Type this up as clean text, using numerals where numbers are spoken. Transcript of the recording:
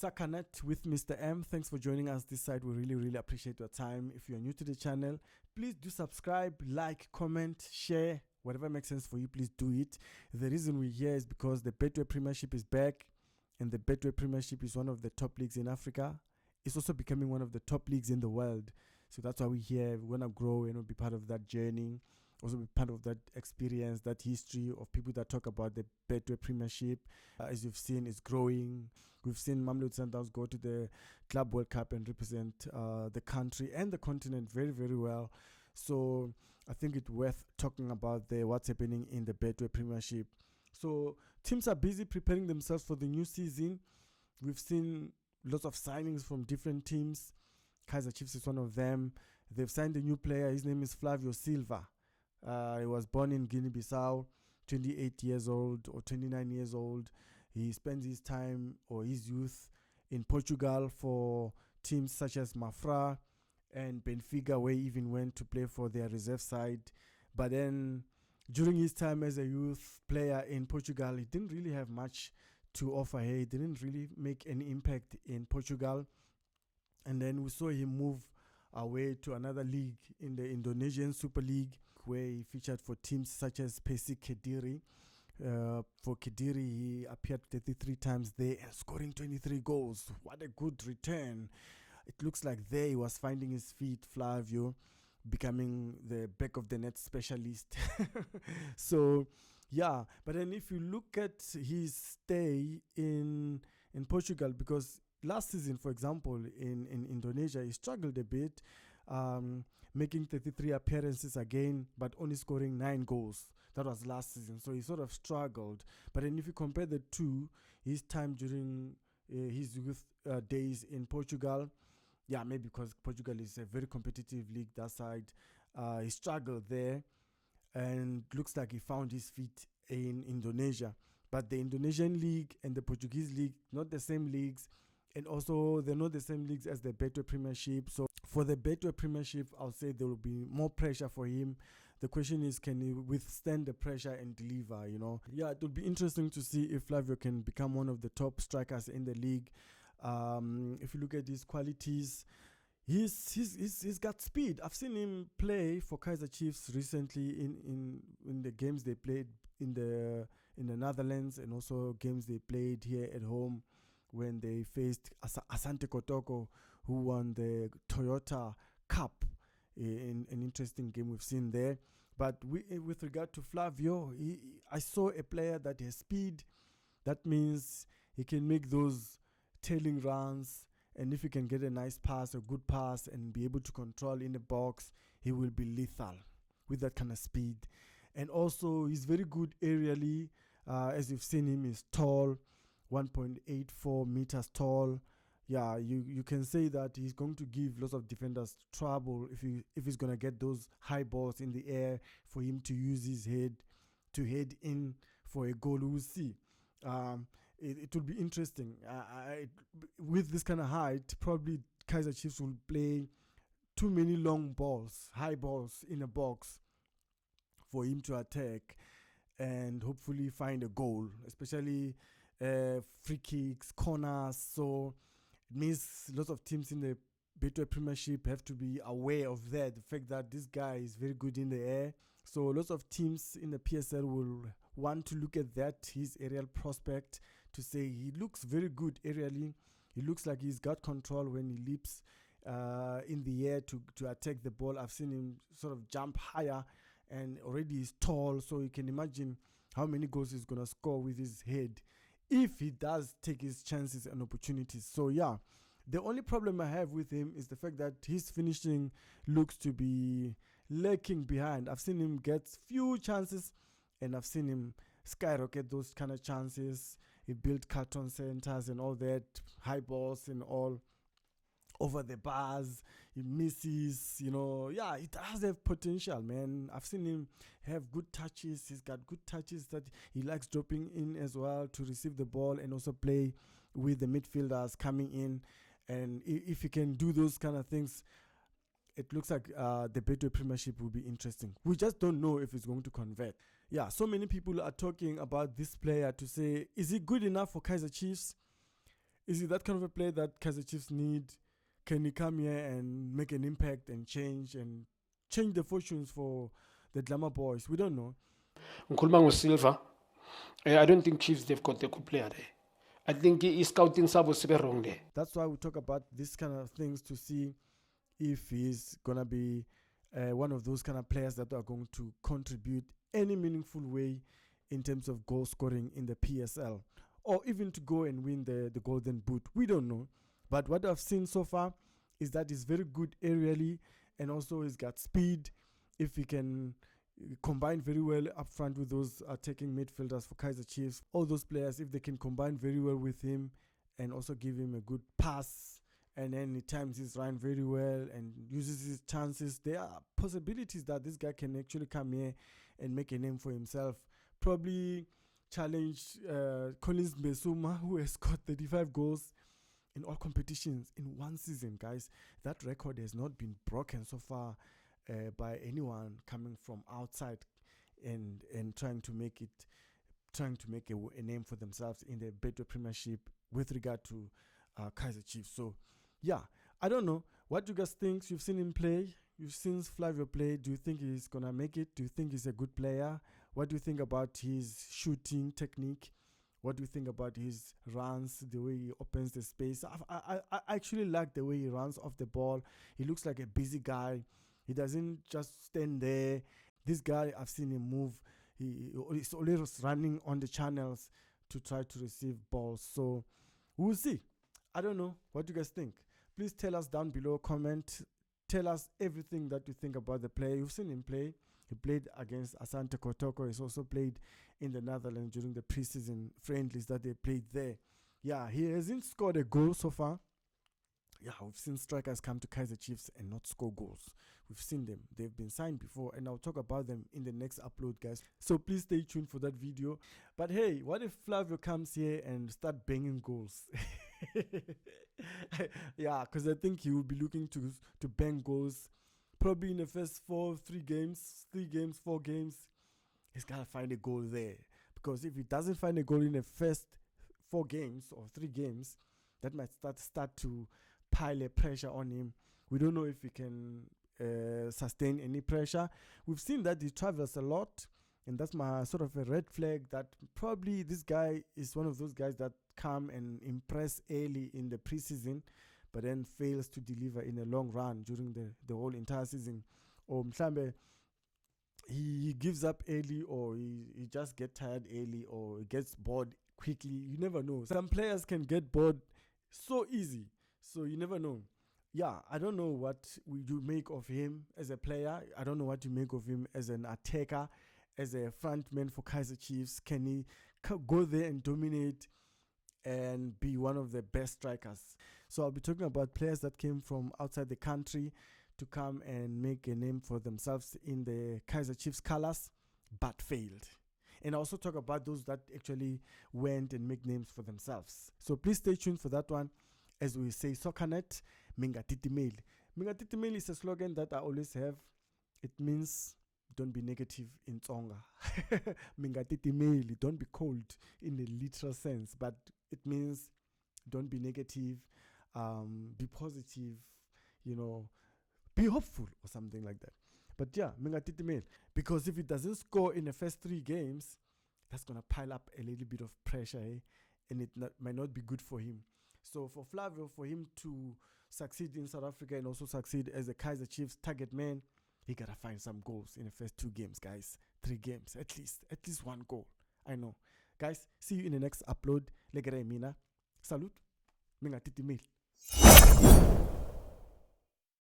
Sakanet with Mr. M. Thanks for joining us this side. We really appreciate your time. If you're new to the channel, please do subscribe, like, comment, share, whatever makes sense for you, please do it. The reason we're here is because the Betway Premiership is back, and the Betway Premiership is one of the top leagues in Africa. It's also becoming one of the top leagues in the world. So that's why we're here. We want to grow and be part of that journey. Also be part of that experience, that history of people that talk about the Betway Premiership. As you've seen, it's growing. We've seen Mamelodi Sundowns go to the Club World Cup and represent the country and the continent very well. So I think it's worth talking about what's happening in the Betway Premiership. So teams are busy preparing themselves for the new season. We've seen lots of signings from different teams. Kaizer Chiefs is one of them. They've signed a new player. His name is Flavio Silva. He was born in Guinea-Bissau, 28 years old or 29 years old. He spends his time or his youth in Portugal for teams such as Mafra and Benfica, where he even went to play for their reserve side. But then during his time as a youth player in Portugal, he didn't really have much to offer here. He didn't really make any impact in Portugal. And then we saw him move away to another league in the Indonesian Super League, where he featured for teams such as Persik Kediri. For Kediri, he appeared 33 times there and scoring 23 goals. What a good return. It looks like there he was finding his feet, Flavio, becoming the back of the net specialist. So yeah, but then if you look at his stay in Portugal, because last season, for example, in Indonesia, he struggled a bit, making 33 appearances again, but only scoring 9 goals. That was last season, so he sort of struggled. But then if you compare the two, his time during his youth days in Portugal, yeah, maybe because Portugal is a very competitive league, that side, he struggled there, and looks like he found his feet in Indonesia. But the Indonesian league and the Portuguese league, not the same leagues, and also they're not the same leagues as the Betway Premiership. So for the Betway Premiership, I'll say there will be more pressure for him. The question is, can he withstand the pressure and deliver, Yeah, it will be interesting to see if Flavio can become one of the top strikers in the league. If you look at his qualities, he's got speed. I've seen him play for Kaizer Chiefs recently in the games they played in the Netherlands, and also games they played here at home when they faced Asante Kotoko, who won the Toyota Cup. In an interesting game we've seen there. But with regard to Flavio, I saw a player that has speed. That means he can make those tailing runs, and if he can get a nice pass, a good pass, and be able to control in the box, he will be lethal with that kind of speed. And also, he's very good aerially. As you've seen him, he's tall, 1.84 meters tall. Yeah, you can say that he's going to give lots of defenders trouble if he's going to get those high balls in the air for him to use his head to head in for a goal. We'll see. It will be interesting. With this kind of height, probably Kaizer Chiefs will play too many long balls, high balls in a box for him to attack and hopefully find a goal, especially free kicks, corners. So it means lots of teams in the Betway Premiership have to be aware of that, the fact that this guy is very good in the air. So lots of teams in the PSL will want to look at that, his aerial prospect, to say he looks very good aerially. He looks like he's got control when he leaps in the air to attack the ball. I've seen him sort of jump higher, and already he's tall, so you can imagine how many goals he's going to score with his head if he does take his chances and opportunities. So yeah, the only problem I have with him is the fact that his finishing looks to be lacking behind. I've seen him get few chances, and I've seen him skyrocket those kind of chances. He built carton centers and all that, high balls and all over the bars. He misses, Yeah, he does have potential, man. I've seen him have good touches. He's got good touches that he likes dropping in as well to receive the ball and also play with the midfielders coming in. And if he can do those kind of things, it looks like the Betway Premiership will be interesting. We just don't know if it's going to convert. Yeah, so many people are talking about this player to say, is he good enough for Kaizer Chiefs? Is he that kind of a player that Kaizer Chiefs need? Can he come here and make an impact and change the fortunes for the Glamour boys? We don't know. Ngikhuluma Silva. I don't think Chiefs, they've got a good player there. I think his scouting sabo sibe wrong there. That's why we talk about this kind of things to see if he's gonna be one of those kind of players that are going to contribute any meaningful way in terms of goal scoring in the PSL, or even to go and win the Golden Boot. We don't know. But what I've seen so far is that he's very good aerially, and also he's got speed. If he can combine very well up front with those attacking midfielders for Kaizer Chiefs, all those players, if they can combine very well with him and also give him a good pass, and then he times his run very well and uses his chances, there are possibilities that this guy can actually come here and make a name for himself. Probably challenge Collins Mbesuma, who has scored 35 goals in all competitions in one season, guys. That record has not been broken so far by anyone coming from outside and trying to make a name for themselves in the Betway Premiership with regard to Kaizer Chiefs. So yeah, I don't know what you guys think. You've seen him play, you've seen Flavio play. Do you think he's gonna make it? Do you think he's a good player? What do you think about his shooting technique? What do you think about his runs, the way he opens the space? I actually like the way he runs off the ball. He looks like a busy guy. He doesn't just stand there. This guy, I've seen him move. He's always running on the channels to try to receive balls. So we'll see. I don't know. What do you guys think? Please tell us down below. Comment. Tell us everything that you think about the player. You've seen him play. He played against Asante Kotoko. He's also played in the Netherlands during the preseason friendlies that they played there. Yeah, he hasn't scored a goal so far. Yeah, we've seen strikers come to Kaizer Chiefs and not score goals. We've seen them. They've been signed before, and I'll talk about them in the next upload, guys. So please stay tuned for that video. But hey, what if Flavio comes here and start banging goals? Yeah, because I think he will be looking to bang goals probably in the first 4 games, he's got to find a goal there. Because if he doesn't find a goal in the first 4 games or 3 games, that might start to pile a pressure on him. We don't know if he can sustain any pressure. We've seen that he travels a lot, and that's my sort of a red flag that probably this guy is one of those guys that come and impress early in the preseason, but then fails to deliver in a long run during the whole entire season. Or mhlambe he gives up early, or he just get tired early, or he gets bored quickly. You never know. Some players can get bored so easy, so you never know. Yeah, I don't know what you make of him as a player. I don't know what you make of him as an attacker, as a frontman for Kaizer Chiefs. Can he go there and dominate and be one of the best strikers? So I'll be talking about players that came from outside the country to come and make a name for themselves in the Kaizer Chiefs colors, but failed. And I also talk about those that actually went and make names for themselves. So please stay tuned for that one. As we say, Soccernet, Mingatitimail. Mingatitimail is a slogan that I always have. It means don't be negative in Tsonga. Mingatitimail, don't be cold in the literal sense, but it means don't be negative, be positive, be hopeful or something like that. But yeah, Mingatitimail, because if it doesn't score in the first 3 games, that's going to pile up a little bit of pressure, and it might not be good for him. So for Flavio, for him to succeed in South Africa and also succeed as a Kaizer Chiefs target man, he got to find some goals in the first 2 games, guys. 3 games, at least 1 goal. I know. Guys, see you in the next upload. Legere mina. Salute. Mingatitimail.